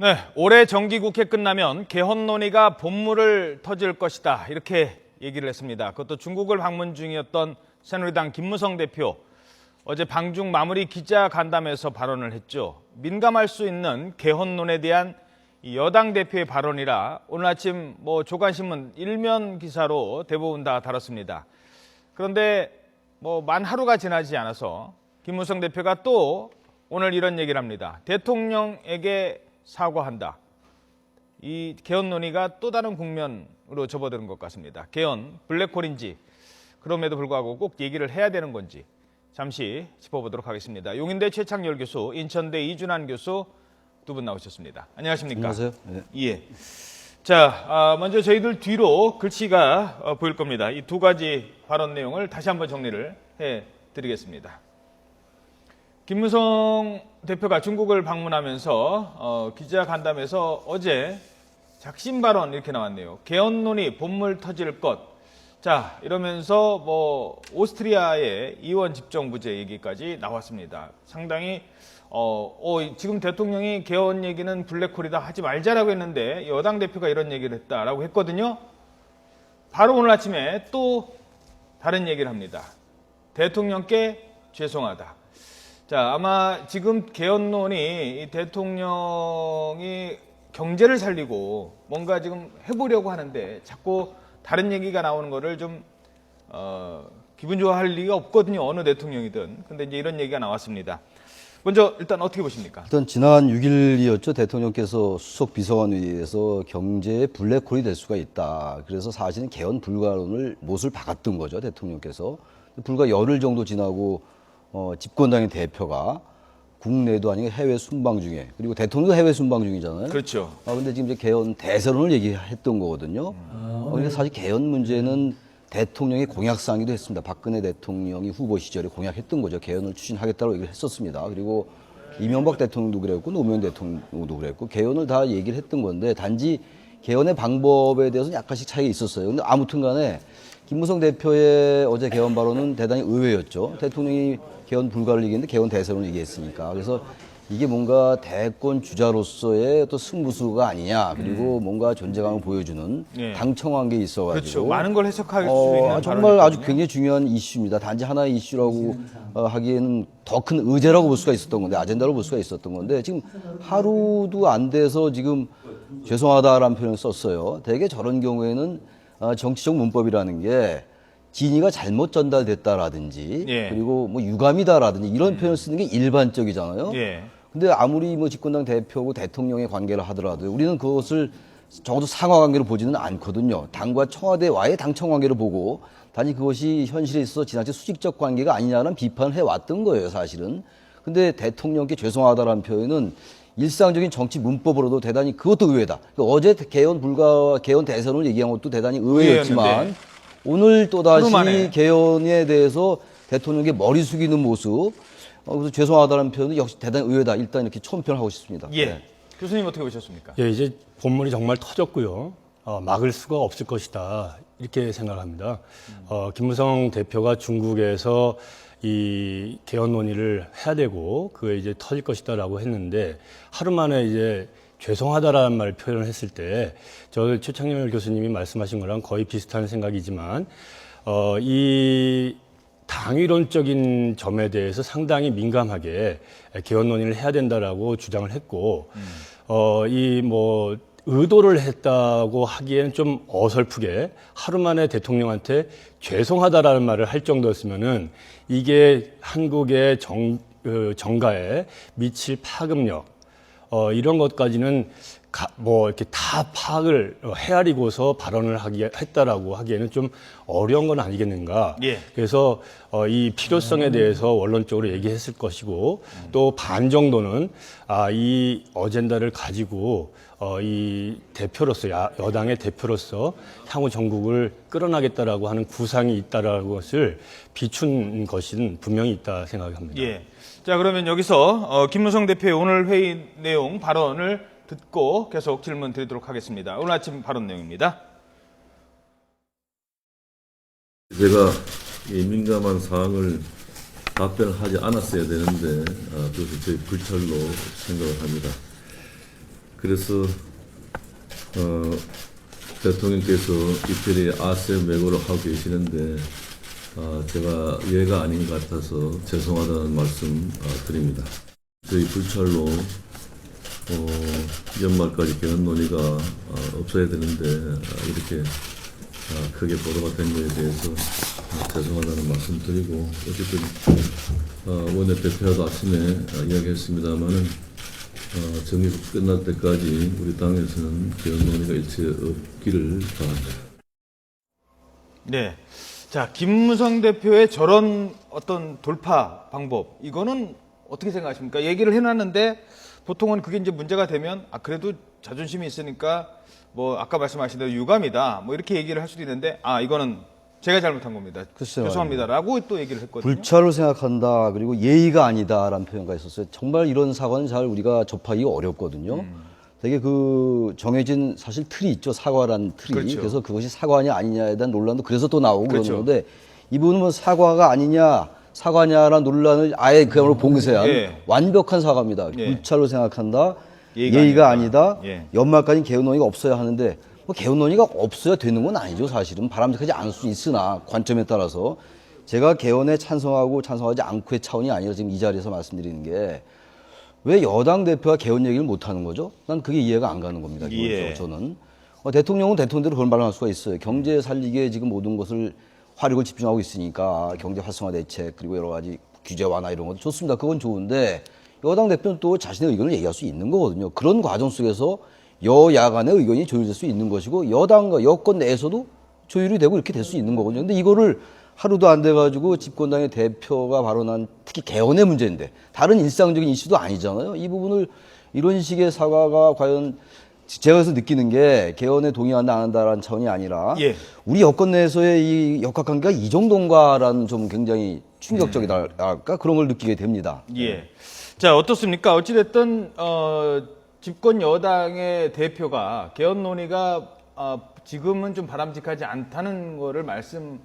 네, 올해 정기국회 끝나면 개헌 논의가 본물을 터질 것이다. 이렇게 얘기를 했습니다. 그것도 중국을 방문 중이었던 새누리당 김무성 대표. 어제 방중 마무리 기자간담회에서 발언을 했죠. 민감할 수 있는 개헌론에 대한 여당 대표의 발언이라 오늘 아침 조간신문 일면 기사로 대부분 다 다뤘습니다. 그런데 만 하루가 지나지 않아서 김무성 대표가 또 오늘 이런 얘기를 합니다. 대통령에게 사과한다. 이 개헌 논의가 또 다른 국면으로 접어드는 것 같습니다. 개헌 블랙홀인지 그럼에도 불구하고 꼭 얘기를 해야 되는 건지 잠시 짚어보도록 하겠습니다. 용인대 최창열 교수, 인천대 이준환 교수 두 분 나오셨습니다. 안녕하십니까? 안녕하세요. 네. 예. 자, 먼저 저희들 뒤로 글씨가 보일 겁니다. 이 두 가지 발언 내용을 다시 한번 정리를 해드리겠습니다. 김무성 대표가 중국을 방문하면서 기자간담회에서 어제 작심 발언 이렇게 나왔네요. 개헌 논의 본물 터질 것. 자, 이러면서 오스트리아의 이원 집정부제 얘기까지 나왔습니다. 상당히 지금 대통령이 개헌 얘기는 블랙홀이다 하지 말자라고 했는데 여당 대표가 이런 얘기를 했다라고 했거든요. 바로 오늘 아침에 또 다른 얘기를 합니다. 대통령께 죄송하다. 자, 아마 지금 개헌론이 대통령이 경제를 살리고 뭔가 지금 해보려고 하는데 자꾸 다른 얘기가 나오는 거를 좀 기분 좋아할 리가 없거든요. 어느 대통령이든. 근데 이제 이런 얘기가 나왔습니다. 먼저 일단 어떻게 보십니까? 일단 지난 6일이었죠. 대통령께서 수석 비서관회의에서 경제의 블랙홀이 될 수가 있다. 그래서 사실은 개헌 불가론을 못을 박았던 거죠. 대통령께서. 불과 열흘 정도 지나고 집권당의 대표가 국내도 아니고 해외 순방 중에, 그리고 대통령도 해외 순방 중이잖아요. 그렇죠. 근데 지금 이제 개헌 대선을 얘기했던 거거든요. 그러니까 사실 개헌 문제는 대통령의 공약사항이기도 했습니다. 박근혜 대통령이 후보 시절에 공약했던 거죠. 개헌을 추진하겠다고 얘기를 했었습니다. 그리고 이명박 대통령도 그랬고 노무현 대통령도 그랬고 개헌을 다 얘기를 했던 건데 단지 개헌의 방법에 대해서는 약간씩 차이가 있었어요. 근데 아무튼 간에 김무성 대표의 어제 개헌 발언은 대단히 의외였죠. 대통령이 개헌 불가를 얘기했는데 개헌 대선을 얘기했으니까. 그래서 이게 뭔가 대권 주자로서의 또 승부수가 아니냐. 그리고 뭔가 존재감을 보여주는 당청한 게 있어가지고. 그렇죠. 많은 걸 해석할 수 있는 정말 아주 굉장히 중요한 이슈입니다. 단지 하나의 이슈라고 하기에는 더 큰 의제라고 볼 수가 있었던 건데, 아젠다로 볼 수가 있었던 건데, 지금 하루도 안 돼서 지금 죄송하다라는 표현을 썼어요. 대개 저런 경우에는 정치적 문법이라는 게 진위가 잘못 전달됐다라든지 그리고 유감이다라든지 이런 표현을 쓰는 게 일반적이잖아요. 근데 아무리 집권당 대표고 대통령의 관계를 하더라도 우리는 그것을 적어도 상하 관계로 보지는 않거든요. 당과 청와대와의 당청 관계를 보고 단지 그것이 현실에 있어서 지나친 수직적 관계가 아니냐는 비판을 해왔던 거예요, 사실은. 근데 대통령께 죄송하다라는 표현은 일상적인 정치 문법으로도 대단히 그것도 의외다. 그러니까 어제 개헌 대선을 얘기한 것도 대단히 의외였지만 오늘 또다시 개헌에 대해서 대통령께 머리 숙이는 모습, 그래서 죄송하다는 표현은 역시 대단히 의외다. 일단 이렇게 총평하고 싶습니다. 예. 교수님 어떻게 보셨습니까? 예, 이제 본물이 정말 터졌고요. 막을 수가 없을 것이다. 이렇게 생각합니다. 김무성 대표가 중국에서 이 개헌 논의를 해야 되고 그게 이제 터질 것이다라고 했는데 하루 만에 이제 죄송하다라는 말 표현을 했을 때 저 최창열 교수님이 말씀하신 거랑 거의 비슷한 생각이지만 이 당위론적인 점에 대해서 상당히 민감하게 개헌 논의를 해야 된다라고 주장을 했고 의도를 했다고 하기에는 좀 어설프게 하루 만에 대통령한테 죄송하다라는 말을 할 정도였으면은 이게 한국의 정가에 미칠 파급력 이런 것까지는 이렇게 다 파악을 헤아리고서 발언을 했다라고 하기에는 좀 어려운 건 아니겠는가. 그래서 이 필요성에 대해서 원론적으로 얘기했을 것이고 또 반 정도는 이 어젠다를 가지고 이 대표로서 여당의 대표로서 향후 전국을 끌어나겠다라고 하는 구상이 있다라는 것을 비춘 것은 분명히 있다 생각합니다. 예. 자, 그러면 여기서 김무성 대표의 오늘 회의 내용 발언을 듣고 계속 질문 드리도록 하겠습니다. 오늘 아침 발언 내용입니다. 제가 이 민감한 사항을 답변을 하지 않았어야 되는데 그것은 저희 불찰로 생각을 합니다. 그래서 대통령께서 이태리 아셈 외고를 하고 계시는데 제가 예가 아닌 것 같아서 죄송하다는 말씀 드립니다. 저희 불찰로 연말까지 개헌 논의가 없어야 되는데 이렇게 크게 보도가 된 것에 대해서 죄송하다는 말씀 드리고, 어쨌든 원내대표와도 아침에 이야기했습니다마는 정기국 끝날 때까지 우리 당에서는 개헌 논의가 일체 없기를 바랍니다. 네. 자, 김무성 대표의 저런 어떤 돌파 방법, 이거는 어떻게 생각하십니까? 얘기를 해놨는데 보통은 그게 이제 문제가 되면 그래도 자존심이 있으니까 뭐 아까 말씀하신 대로 유감이다 뭐 이렇게 얘기를 할 수도 있는데 이거는 제가 잘못한 겁니다. 글쎄요. 죄송합니다라고 또 얘기를 했거든요. 불찰로 생각한다, 그리고 예의가 아니다라는 표현가 있었어요. 정말 이런 사과는 잘 우리가 접하기 어렵거든요. 되게 그 정해진 사실 틀이 있죠. 사과라는 틀이. 그렇죠. 그래서 그것이 사과냐 아니냐에 대한 논란도 그래서 또 나오고 그렇죠. 그러는 건데, 이분은 뭐 사과가 아니냐 사과냐라는 논란을 아예 그야말로 봉쇄한 예. 완벽한 사과입니다. 예. 불찰로 생각한다, 예의가 예의가 아니다. 아니다, 예. 연말까지 개헌 논의가 없어야 하는데, 뭐 개헌 논의가 없어야 되는 건 아니죠. 사실은 바람직하지 않을 수 있으나 관점에 따라서 제가 개헌에 찬성하고 찬성하지 않고의 차원이 아니라 지금 이 자리에서 말씀드리는 게, 왜 여당 대표가 개헌 얘기를 못 하는 거죠? 난 그게 이해가 안 가는 겁니다. 예. 저는 대통령은 대통령대로 그런 말을 할 수가 있어요. 경제 살리기에 지금 모든 것을 화력을 집중하고 있으니까 경제 활성화 대책 그리고 여러 가지 규제 완화 이런 것도 좋습니다. 그건 좋은데 여당 대표는 또 자신의 의견을 얘기할 수 있는 거거든요. 그런 과정 속에서 여야 간의 의견이 조율될 수 있는 것이고, 여당과 여권 내에서도 조율이 되고 이렇게 될 수 있는 거거든요. 근데 이거를 하루도 안 돼가지고 집권당의 대표가 발언한, 특히 개헌의 문제인데 다른 일상적인 이슈도 아니잖아요. 이 부분을 이런 식의 사과가 과연, 제가 그래서 느끼는 게 개헌에 동의한다 안 한다라는 차원이 아니라 예. 우리 여권 내에서의 이 역학관계가 이 정도인가라는 좀 굉장히 충격적이랄까 그런 걸 느끼게 됩니다. 예. 자, 어떻습니까? 어찌됐든 집권 여당의 대표가 개헌 논의가 지금은 좀 바람직하지 않다는 거를 말씀을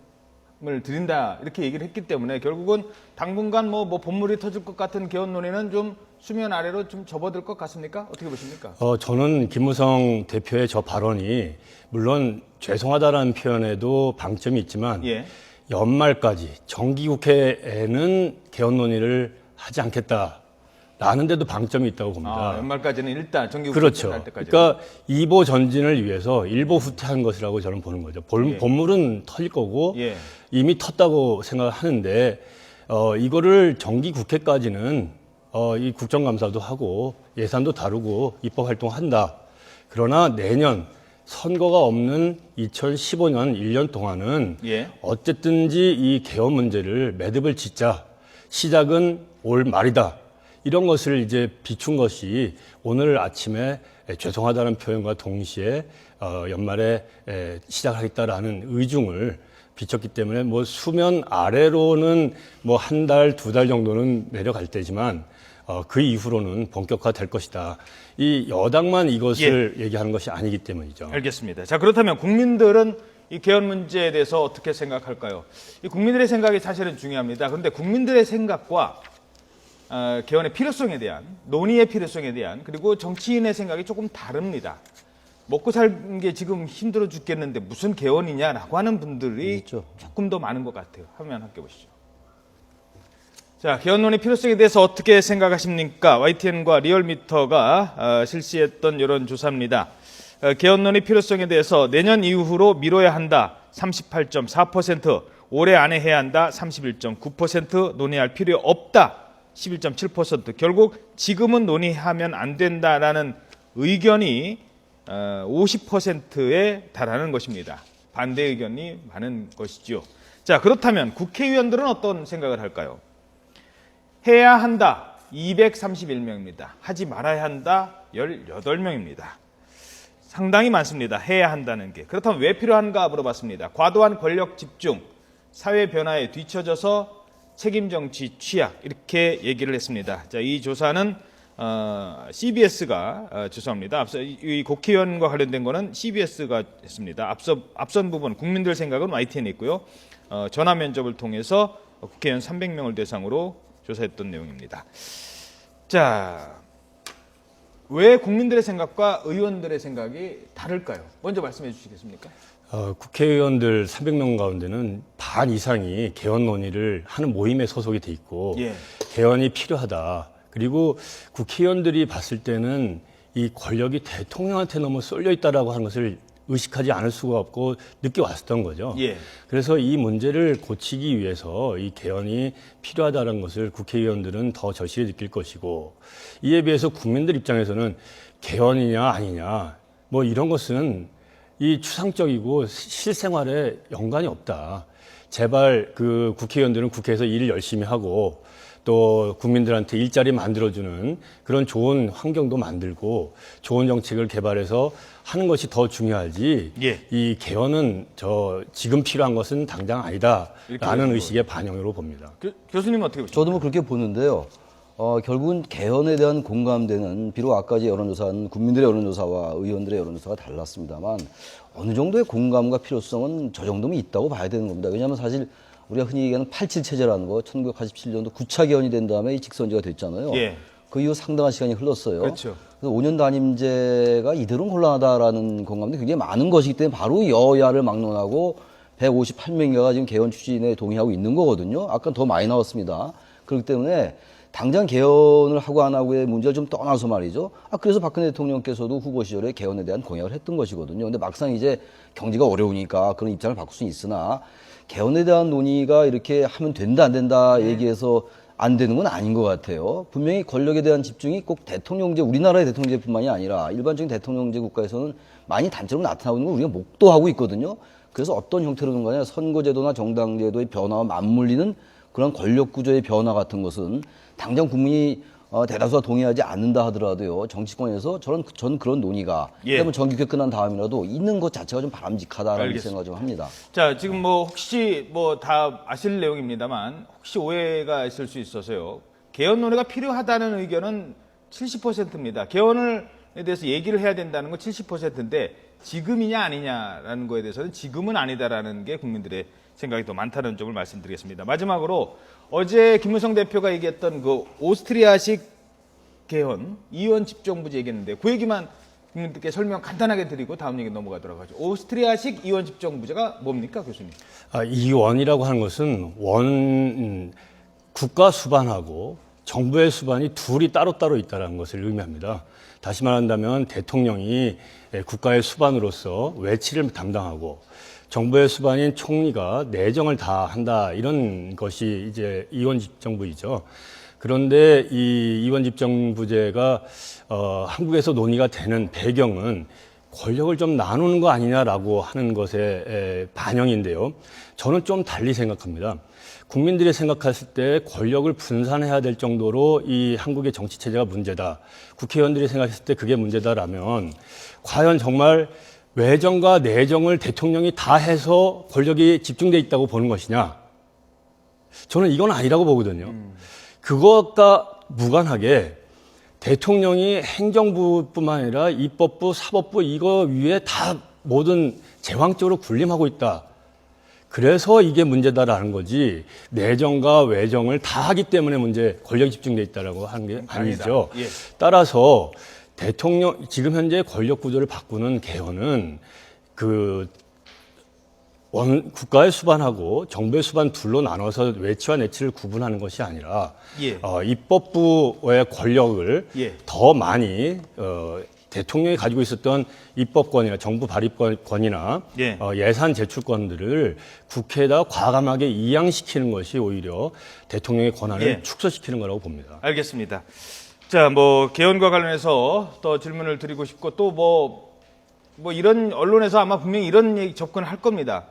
드린다 이렇게 얘기를 했기 때문에 결국은 당분간 뭐 본물이 터질 것 같은 개헌 논의는 좀 수면 아래로 좀 접어들 것 같습니까? 어떻게 보십니까? 저는 김무성 대표의 저 발언이 물론 죄송하다라는 표현에도 방점이 있지만 예. 연말까지 정기국회에는 개헌 논의를 하지 않겠다라는 데도 방점이 있다고 봅니다. 연말까지는 일단 정기국회 그렇죠. 끝날 때까지. 그러니까 이보 전진을 위해서 일보 후퇴한 것이라고 저는 보는 거죠. 예. 본물은 터질 거고 예. 이미 텄다고 생각하는데 이거를 정기국회까지는 이 국정감사도 하고 예산도 다루고 입법 활동한다. 그러나 내년 선거가 없는 2015년 1년 동안은 예. 어쨌든지 이 개헌 문제를 매듭을 짓자. 시작은 올 말이다. 이런 것을 이제 비춘 것이 오늘 아침에 죄송하다는 표현과 동시에 연말에 시작하겠다라는 의중을 비쳤기 때문에 뭐 수면 아래로는 뭐 한 달, 두 달 정도는 내려갈 때지만 그 이후로는 본격화될 것이다. 이 여당만 이것을 얘기하는 것이 아니기 때문이죠. 알겠습니다. 자, 그렇다면 국민들은 이 개헌 문제에 대해서 어떻게 생각할까요? 이 국민들의 생각이 사실은 중요합니다. 그런데 국민들의 생각과 개헌의 필요성에 대한, 논의의 필요성에 대한, 그리고 정치인의 생각이 조금 다릅니다. 먹고 사는 게 지금 힘들어 죽겠는데 무슨 개헌이냐라고 하는 분들이 있죠. 조금 더 많은 것 같아요. 화면 함께 보시죠. 자, 개헌 논의 필요성에 대해서 어떻게 생각하십니까? YTN과 리얼미터가 실시했던 여론조사입니다. 개헌 논의 필요성에 대해서 내년 이후로 미뤄야 한다 38.4%, 올해 안에 해야 한다 31.9%, 논의할 필요 없다 11.7%, 결국 지금은 논의하면 안 된다라는 의견이 50%에 달하는 것입니다. 반대 의견이 많은 것이죠. 자, 그렇다면 국회의원들은 어떤 생각을 할까요? 해야 한다 231명입니다. 하지 말아야 한다 18명입니다. 상당히 많습니다. 해야 한다는 게. 그렇다면 왜 필요한가 물어봤습니다. 과도한 권력 집중, 사회 변화에 뒤처져서 책임 정치 취약, 이렇게 얘기를 했습니다. 자, 이 조사는 CBS가 죄송합니다. 앞서 이 국회의원과 관련된 거는 CBS가 했습니다. 앞선 부분 국민들 생각은 YTN에 있고요. 전화 면접을 통해서 국회의원 300명을 대상으로 조사했던 내용입니다. 자, 왜 국민들의 생각과 의원들의 생각이 다를까요? 먼저 말씀해 주시겠습니까? 국회의원들 300명 가운데는 반 이상이 개헌 논의를 하는 모임에 소속이 돼 있고 예. 개헌이 필요하다. 그리고 국회의원들이 봤을 때는 이 권력이 대통령한테 너무 쏠려 있다라고 하는 것을 의식하지 않을 수가 없고 느껴왔었던 거죠. 예. 그래서 이 문제를 고치기 위해서 이 개헌이 필요하다는 것을 국회의원들은 더 절실히 느낄 것이고, 이에 비해서 국민들 입장에서는 개헌이냐 아니냐 뭐 이런 것은 이 추상적이고 실생활에 연관이 없다. 제발 그 국회의원들은 국회에서 일을 열심히 하고 또 국민들한테 일자리 만들어주는 그런 좋은 환경도 만들고 좋은 정책을 개발해서 하는 것이 더 중요하지. 예. 이 개헌은 지금 필요한 것은 당장 아니다라는 이렇게 의식의 반영으로 봅니다. 교수님 어떻게 보십니까? 저도 뭐 그렇게 보는데요. 결국은 개헌에 대한 공감대는 비록 아까 여론조사는 국민들의 여론조사와 의원들의 여론조사가 달랐습니다만 어느 정도의 공감과 필요성은 저 정도면 있다고 봐야 되는 겁니다. 왜냐하면 사실 우리가 흔히 얘기하는 87체제라는 거 1987년도 9차 개헌이 된 다음에 이 직선제가 됐잖아요. 예. 그 이후 상당한 시간이 흘렀어요. 그렇죠. 그래서 5년 단임제가 이대로는 곤란하다라는 공감대 굉장히 많은 것이기 때문에 바로 여야를 막론하고 158명이가 지금 개헌 추진에 동의하고 있는 거거든요. 아까 더 많이 나왔습니다. 그렇기 때문에 당장 개헌을 하고 안 하고의 문제를 좀 떠나서 말이죠. 그래서 박근혜 대통령께서도 후보 시절에 개헌에 대한 공약을 했던 것이거든요. 근데 막상 이제 경제가 어려우니까 그런 입장을 바꿀 수는 있으나 개헌에 대한 논의가 이렇게 하면 된다 안 된다 얘기해서 안 되는 건 아닌 것 같아요. 분명히 권력에 대한 집중이 꼭 대통령제, 우리나라의 대통령제뿐만이 아니라 일반적인 대통령제 국가에서는 많이 단점으로 나타나고 있는 걸 우리가 목도하고 있거든요. 그래서 어떤 형태로든 간에 선거제도나 정당제도의 변화와 맞물리는 그런 권력 구조의 변화 같은 것은 당장 국민이 대다수가 동의하지 않는다 하더라도요. 정치권에서 저는 그런 논의가 예. 때문에 정기국회 끝난 다음이라도 있는 것 자체가 좀 바람직하다라는 알겠습니다. 생각을 좀 합니다. 자, 지금 뭐 혹시 뭐 다 아실 내용입니다만 혹시 오해가 있을 수 있어서요. 개헌 논의가 필요하다는 의견은 70%입니다. 개헌에 대해서 얘기를 해야 된다는 건 70%인데 지금이냐 아니냐라는 거에 대해서는 지금은 아니다라는 게 국민들의 생각이 더 많다는 점을 말씀드리겠습니다. 마지막으로 어제 김무성 대표가 얘기했던 그 오스트리아식 개헌, 이원 집정부제 얘기했는데 그 얘기만 국민들께 설명 간단하게 드리고 다음 얘기 넘어가도록 하죠. 오스트리아식 이원 집정부제가 뭡니까, 교수님? 이원이라고 하는 것은 국가 수반하고 정부의 수반이 둘이 따로따로 있다는 것을 의미합니다. 다시 말한다면 대통령이 국가의 수반으로서 외치를 담당하고 정부의 수반인 총리가 내정을 다 한다, 이런 것이 이제 이원집정부이죠. 그런데 이 이원집정부제가 한국에서 논의가 되는 배경은 권력을 좀 나누는 거 아니냐라고 하는 것의 반영인데요. 저는 좀 달리 생각합니다. 국민들이 생각했을 때 권력을 분산해야 될 정도로 이 한국의 정치 체제가 문제다. 국회의원들이 생각했을 때 그게 문제다라면 과연 정말 외정과 내정을 대통령이 다 해서 권력이 집중돼 있다고 보는 것이냐? 저는 이건 아니라고 보거든요. 그것과 무관하게 대통령이 행정부뿐만 아니라 입법부, 사법부 이거 위에 다 모든 제왕적으로 군림하고 있다. 그래서 이게 문제다라는 거지, 내정과 외정을 다 하기 때문에 권력이 집중돼 있다라고 하는 게 아니죠. 예. 따라서 지금 현재 권력 구조를 바꾸는 개헌은 국가의 수반하고 정부의 수반 둘로 나눠서 외치와 내치를 구분하는 것이 아니라 예. 입법부의 권력을 예. 더 많이 대통령이 가지고 있었던 입법권이나 정부 발의권이나 예. 예산 제출권들을 국회에다 과감하게 이양시키는 것이 오히려 대통령의 권한을 예. 축소시키는 거라고 봅니다. 알겠습니다. 자, 뭐 개헌과 관련해서 또 질문을 드리고 싶고 또 뭐 이런 언론에서 아마 분명히 이런 얘기 접근을 할 겁니다.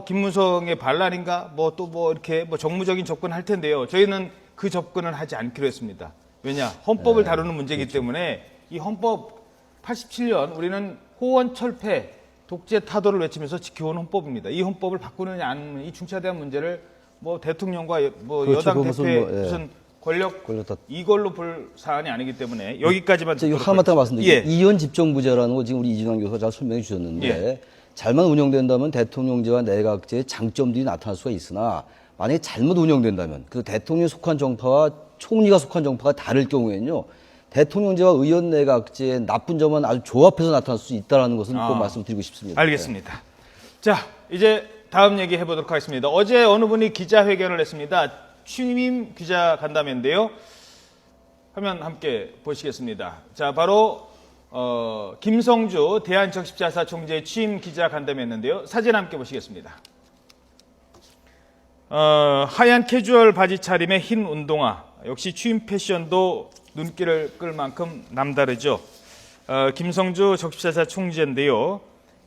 김무성의 반란인가? 이렇게 정무적인 접근을 할 텐데요. 저희는 그 접근을 하지 않기로 했습니다. 왜냐? 헌법을 다루는 문제이기 때문에 이 헌법 87년 우리는 호원 철폐, 독재 타도를 외치면서 지켜온 헌법입니다. 이 헌법을 바꾸느냐 안 하느냐, 이 중차대한 문제를 대통령과 그렇죠. 여당 그것은 대표의 예. 무슨 권력 다 이걸로 볼 사안이 아니기 때문에 여기까지만 이거 듣도록 하나만 딱 말씀드릴게요. 예. 이원 집정부제라는 거 지금 우리 이진환 교수가 잘 설명해 주셨는데 예. 잘만 운영된다면 대통령제와 내각제의 장점들이 나타날 수가 있으나 만약에 잘못 운영된다면 그 대통령이 속한 정파와 총리가 속한 정파가 다를 경우에는요. 대통령제와 의원 내각제의 나쁜 점은 아주 조합해서 나타날 수 있다는 것은 꼭 말씀드리고 싶습니다. 알겠습니다. 자, 이제 다음 얘기 해보도록 하겠습니다. 어제 어느 분이 기자회견을 했습니다. 취임 기자 간담회인데요. 화면 함께 보시겠습니다. 자, 바로 김성주 대한적십자사 총재 취임 기자 간담회였는데요. 사진 함께 보시겠습니다. 하얀 캐주얼 바지 차림에 흰 운동화. 역시 취임 패션도 눈길을 끌 만큼 남다르죠. 김성주 적십자사 총재인데요.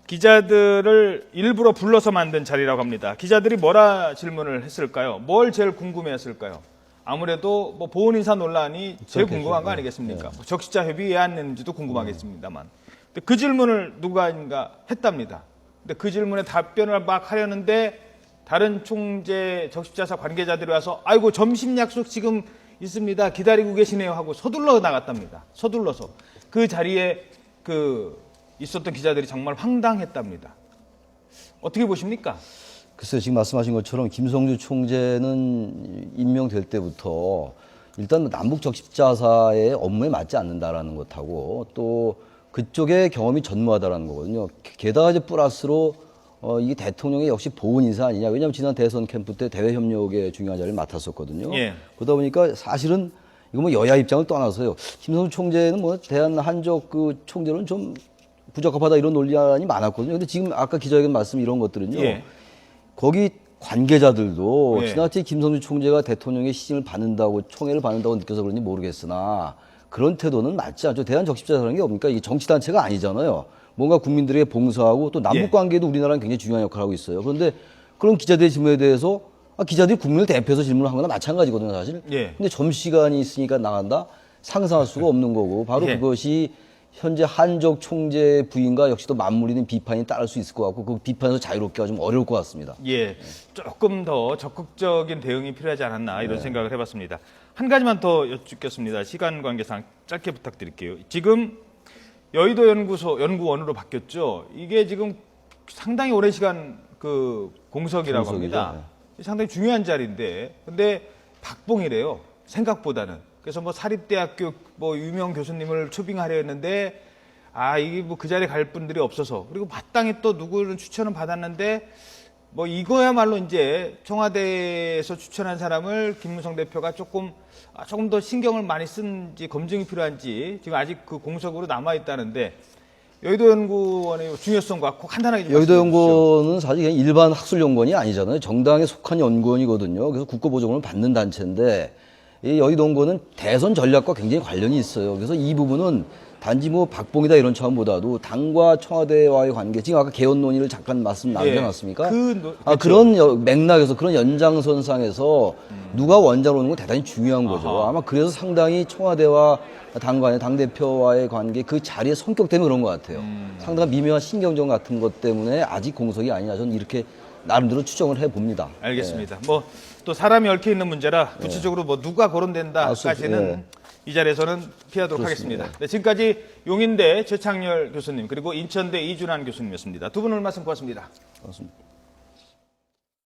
기자들을 일부러 불러서 만든 자리라고 합니다. 기자들이 뭐라 질문을 했을까요? 뭘 제일 궁금해했을까요? 아무래도 뭐 보훈인사 논란이 제일 궁금한 거 아니겠습니까? 뭐 적십자 협의 왜 안 냈는지도 궁금하겠습니다만. 근데 그 질문을 누가인가 했답니다. 근데 그 질문에 답변을 막 하려는데 다른 총재 적십자사 관계자들이 와서 아이고 점심 약속 지금 있습니다. 기다리고 계시네요 하고 서둘러 나갔답니다. 서둘러서. 그 자리에 있었던 기자들이 정말 황당했답니다. 어떻게 보십니까? 글쎄요, 지금 말씀하신 것처럼 김성주 총재는 임명될 때부터 일단 남북 적십자사의 업무에 맞지 않는다라는 것하고 또 그쪽의 경험이 전무하다라는 거거든요. 게다가 이제 플러스로 이게 대통령의 역시 보훈 인사 아니냐. 왜냐하면 지난 대선 캠프 때 대외 협력의 중요한 자리를 맡았었거든요. 예. 그러다 보니까 사실은 이거 뭐 여야 입장을 떠나서요. 김성주 총재는 뭐 대한 한적 그 총재는 좀 부적합하다 이런 논란이 많았거든요. 근데 지금 아까 기자회견 말씀 이런 것들은요. 예. 거기 관계자들도 예. 지나치 김성주 총재가 대통령의 시임을 받는다고 총애를 받는다고 느껴서 그런지 모르겠으나 그런 태도는 맞지 않죠. 대한적십자사라는 게 뭡니까? 이게 정치단체가 아니잖아요. 뭔가 국민들에게 봉사하고 또 남북관계도 우리나라는 굉장히 중요한 역할을 하고 있어요. 그런데 그런 기자들의 질문에 대해서 기자들이 국민을 대표해서 질문을 한 거나 마찬가지거든요, 사실. 예. 근데 점심시간이 있으니까 나간다? 상상할 수가 없는 거고 바로 예. 그것이 현재 한적 총재 부인과 역시 또 맞물리는 비판이 따를 수 있을 것 같고 그 비판에서 자유롭기가 좀 어려울 것 같습니다. 예, 조금 더 적극적인 대응이 필요하지 않았나 이런 생각을 해봤습니다. 한 가지만 더 여쭙겠습니다. 시간 관계상 짧게 부탁드릴게요. 지금 여의도 연구원으로 바뀌었죠. 이게 지금 상당히 오랜 시간 공석이라고 공석이죠. 합니다. 상당히 중요한 자리인데, 근데 박봉이래요. 생각보다는. 그래서 뭐 사립대학교 뭐 유명 교수님을 초빙하려 했는데 이게 뭐 그 자리에 갈 분들이 없어서 그리고 마땅히 또 누구를 추천은 받았는데 뭐 이거야말로 이제 청와대에서 추천한 사람을 김무성 대표가 조금 더 신경을 많이 쓴지 검증이 필요한지 지금 아직 그 공석으로 남아 있다는데 여의도 연구원의 중요성과 꼭 간단하게 좀 여의도 말씀해 주시죠. 연구원은 사실 그냥 일반 학술 연구원이 아니잖아요. 정당에 속한 연구원이거든요. 그래서 국가보조금을 받는 단체인데 이 여의도 연구원은 대선 전략과 굉장히 관련이 있어요. 그래서 이 부분은 단지 뭐 박봉이다 이런 차원보다도 당과 청와대와의 관계, 지금 아까 개헌 논의를 잠깐 말씀 나누지 않았습니까? 그렇죠. 그런 맥락에서 그런 연장선상에서 누가 원자로 오는 건 대단히 중요한 거죠. 아마 그래서 상당히 청와대와 당 간의 당대표와의 관계 그 자리의 성격 때문에 그런 것 같아요. 상당한 미묘한 신경전 같은 것 때문에 아직 공석이 아니냐 저는 이렇게 나름대로 추정을 해봅니다. 알겠습니다. 뭐 또 사람이 얽혀 있는 문제라 구체적으로 뭐 누가 거론된다까지는 이 자리에서는 피하도록 하겠습니다. 네, 지금까지 용인대 최창렬 교수님 그리고 인천대 이준환 교수님이었습니다. 두 분 오늘 말씀 고맙습니다. 고맙습니다.